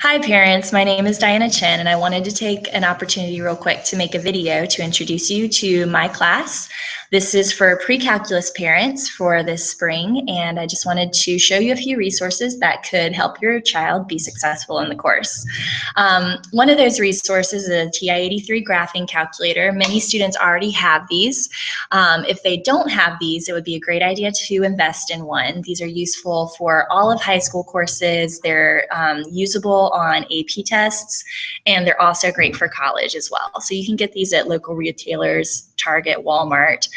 Hi parents, my name is Diana Chen and I wanted to take an opportunity real quick to make a video to introduce you to my class. This is for pre-calculus parents for this spring, and I just wanted to show you a few resources that could help your child be successful in the course. One of those resources is a TI-83 graphing calculator. Many students already have these. If they don't have these, it would be a great idea to invest in one. These are useful for all of high school courses. They're usable on AP tests, and they're also great for college as well. So you can get these at local retailers, Target, Walmart.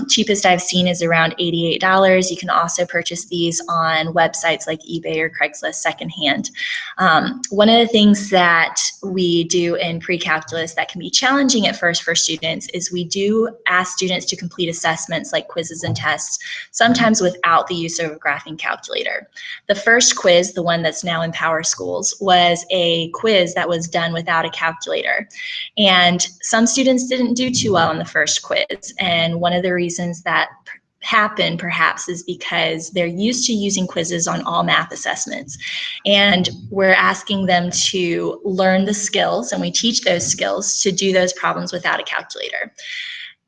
Cheapest I've seen is around $88. You can also purchase these on websites like eBay or Craigslist secondhand. One of the things that we do in pre-calculus that can be challenging at first for students is we do ask students to complete assessments like quizzes and tests, sometimes without the use of a graphing calculator. The first quiz, the one that's now in Power Schools, was a quiz that was done without a calculator. And some students didn't do too well in the first quiz. And one of the reasons that happen perhaps is because they're used to using quizzes on all math assessments, and we're asking them to learn the skills, and we teach those skills to do those problems without a calculator.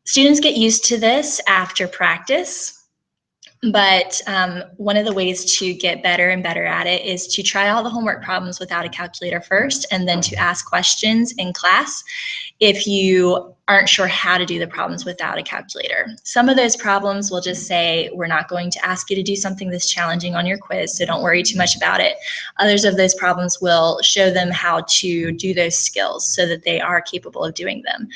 Students get used to this after practice, but one of the ways to get better and better at it is to try all the homework problems without a calculator first, and then to ask questions in class if you aren't sure how to do the problems without a calculator. Some of those problems will just say, we're not going to ask you to do something this challenging on your quiz, so don't worry too much about it. Others of those problems will show them how to do those skills so that they are capable of doing them.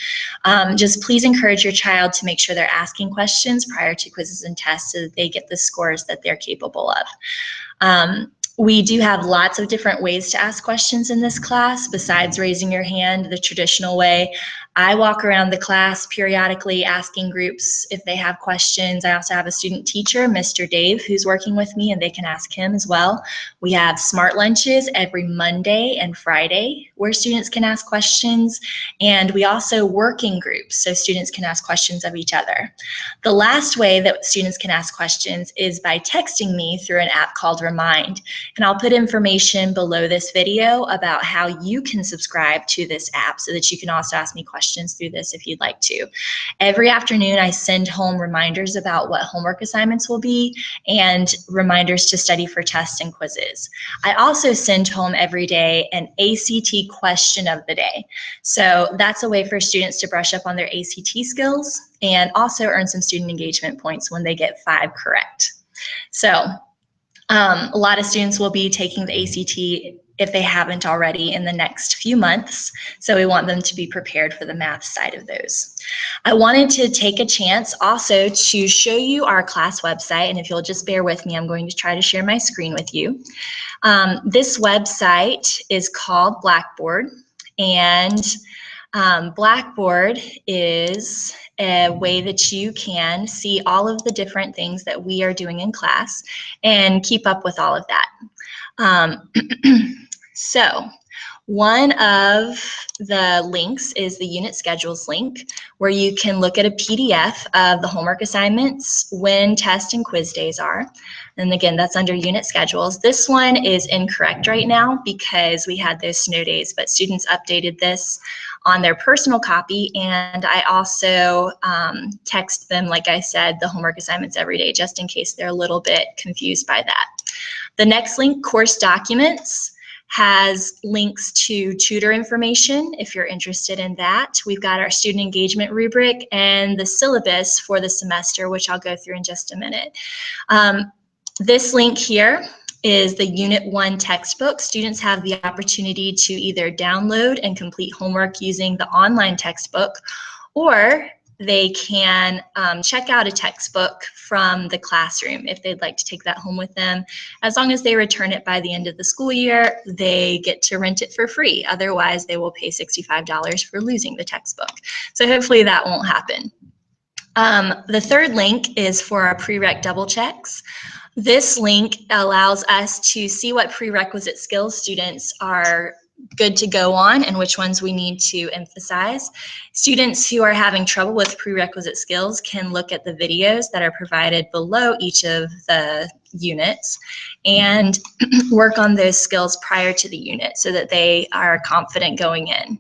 Just please encourage your child to make sure they're asking questions prior to quizzes and tests so that they get the scores that they're capable of. We do have lots of different ways to ask questions in this class besides raising your hand the traditional way. I walk around the class periodically asking groups if they have questions. I also have a student teacher, Mr. Dave, who's working with me, and they can ask him as well. We have smart lunches every Monday and Friday where students can ask questions, and we also work in groups so students can ask questions of each other. The last way that students can ask questions is by texting me through an app called Remind. And I'll put information below this video about how you can subscribe to this app so that you can also ask me questions through this if you'd like to. Every afternoon, I send home reminders about what homework assignments will be and reminders to study for tests and quizzes. I also send home every day an ACT question of the day. So that's a way for students to brush up on their ACT skills and also earn some student engagement points when they get 5 correct. So a lot of students will be taking the ACT if they haven't already in the next few months, so we want them to be prepared for the math side of those. I wanted to take a chance also to show you our class website, and if you'll just bear with me, I'm going to try to share my screen with you. This website is called Blackboard, and Blackboard is a way that you can see all of the different things that we are doing in class and keep up with all of that. So one of the links is the unit schedules link, where you can look at a PDF of the homework assignments, when test and quiz days are. And again, that's under unit schedules. This one is incorrect right now because we had those snow days, but students updated this on their personal copy, and I also text them, like I said, the homework assignments every day, just in case they're a little bit confused by that. The next link, course documents, has links to tutor information if you're interested in that. We've got our student engagement rubric and the syllabus for the semester, which I'll go through in just a minute. This link here is the Unit 1 textbook. Students have the opportunity to either download and complete homework using the online textbook, or they can check out a textbook from the classroom if they'd like to take that home with them. As long as they return it by the end of the school year, they get to rent it for free. Otherwise, they will pay $65 for losing the textbook. So hopefully that won't happen. The third link is for our Prereq Double-Checks. This link allows us to see what prerequisite skills students are good to go on and which ones we need to emphasize. Students who are having trouble with prerequisite skills can look at the videos that are provided below each of the units and work on those skills prior to the unit so that they are confident going in.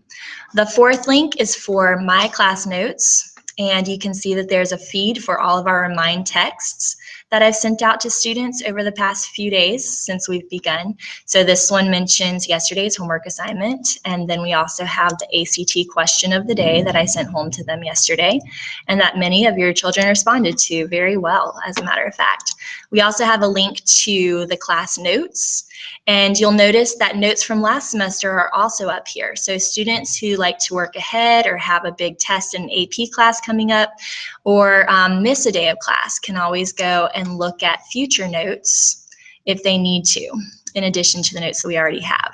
The fourth link is for my class notes, and you can see that there's a feed for all of our remind texts that I've sent out to students over the past few days since we've begun. So this one mentions yesterday's homework assignment, and then we also have the ACT question of the day that I sent home to them yesterday, and that many of your children responded to very well, as a matter of fact. We also have a link to the class notes, and you'll notice that notes from last semester are also up here. So students who like to work ahead or have a big test in AP class coming up or miss a day of class can always go and look at future notes if they need to, in addition to the notes that we already have.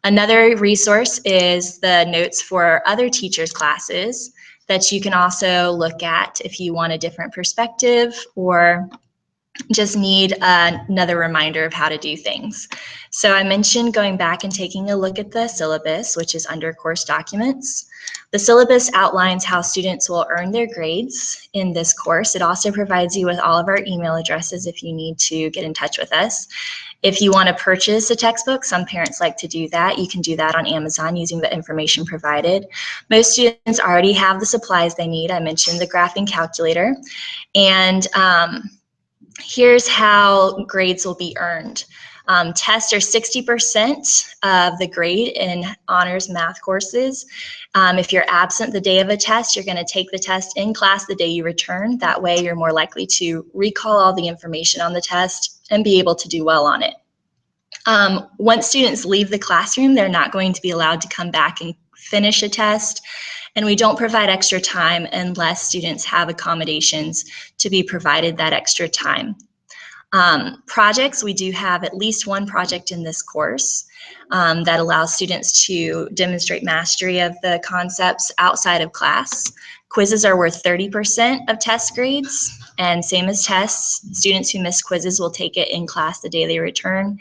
Another resource is the notes for other teachers' classes that you can also look at if you want a different perspective or just need another reminder of how to do things. So I mentioned going back and taking a look at the syllabus, which is under course documents. The syllabus outlines how students will earn their grades in this course. It also provides you with all of our email addresses if you need to get in touch with us. If you want to purchase a textbook, some parents like to do that. You can do that on Amazon using the information provided. Most students already have the supplies they need. I mentioned the graphing calculator. And here's how grades will be earned. Tests are 60% of the grade in honors math courses. If you're absent the day of a test, you're going to take the test in class the day you return. That way you're more likely to recall all the information on the test and be able to do well on it. Once students leave the classroom, they're not going to be allowed to come back and finish a test. And we don't provide extra time unless students have accommodations to be provided that extra time. Projects, we do have at least one project in this course that allows students to demonstrate mastery of the concepts outside of class. Quizzes are worth 30% of test grades, and same as tests, students who miss quizzes will take it in class the day they return.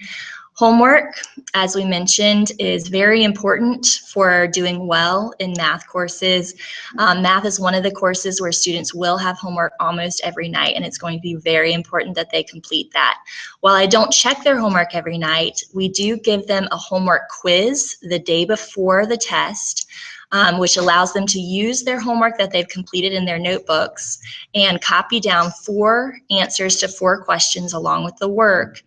Homework, as we mentioned, is very important for doing well in math courses. Math is one of the courses where students will have homework almost every night, and it's going to be very important that they complete that. While I don't check their homework every night, we do give them a homework quiz the day before the test, which allows them to use their homework that they've completed in their notebooks and copy down 4 answers to 4 questions along with the work.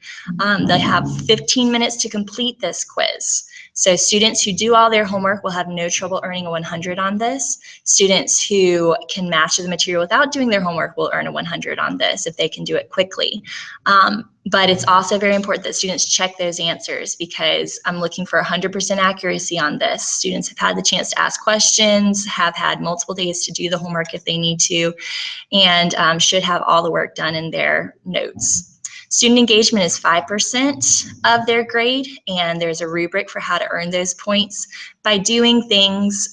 They have 15 minutes to complete this quiz. So students who do all their homework will have no trouble earning a 100 on this. Students who can master the material without doing their homework will earn a 100 on this if they can do it quickly. But it's also very important that students check those answers because I'm looking for 100% accuracy on this. Students have had the chance to ask questions, have had multiple days to do the homework if they need to, and should have all the work done in their notes. Student engagement is 5% of their grade, and there's a rubric for how to earn those points by doing things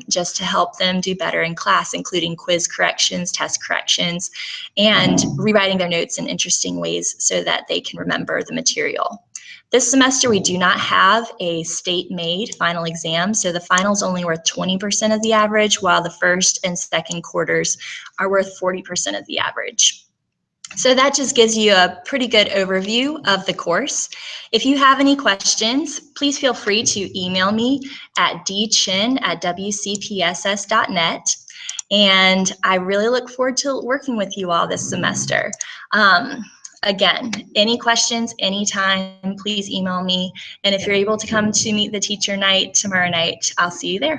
just to help them do better in class, including quiz corrections, test corrections, and rewriting their notes in interesting ways so that they can remember the material. This semester, we do not have a state-made final exam, so the final is only worth 20% of the average, while the first and second quarters are worth 40% of the average. So that just gives you a pretty good overview of the course. If you have any questions, please feel free to email me at dchin@wcpss.net. And I really look forward to working with you all this semester. Again, any questions, anytime, please email me. And if you're able to come to meet the teacher night tomorrow night, I'll see you there.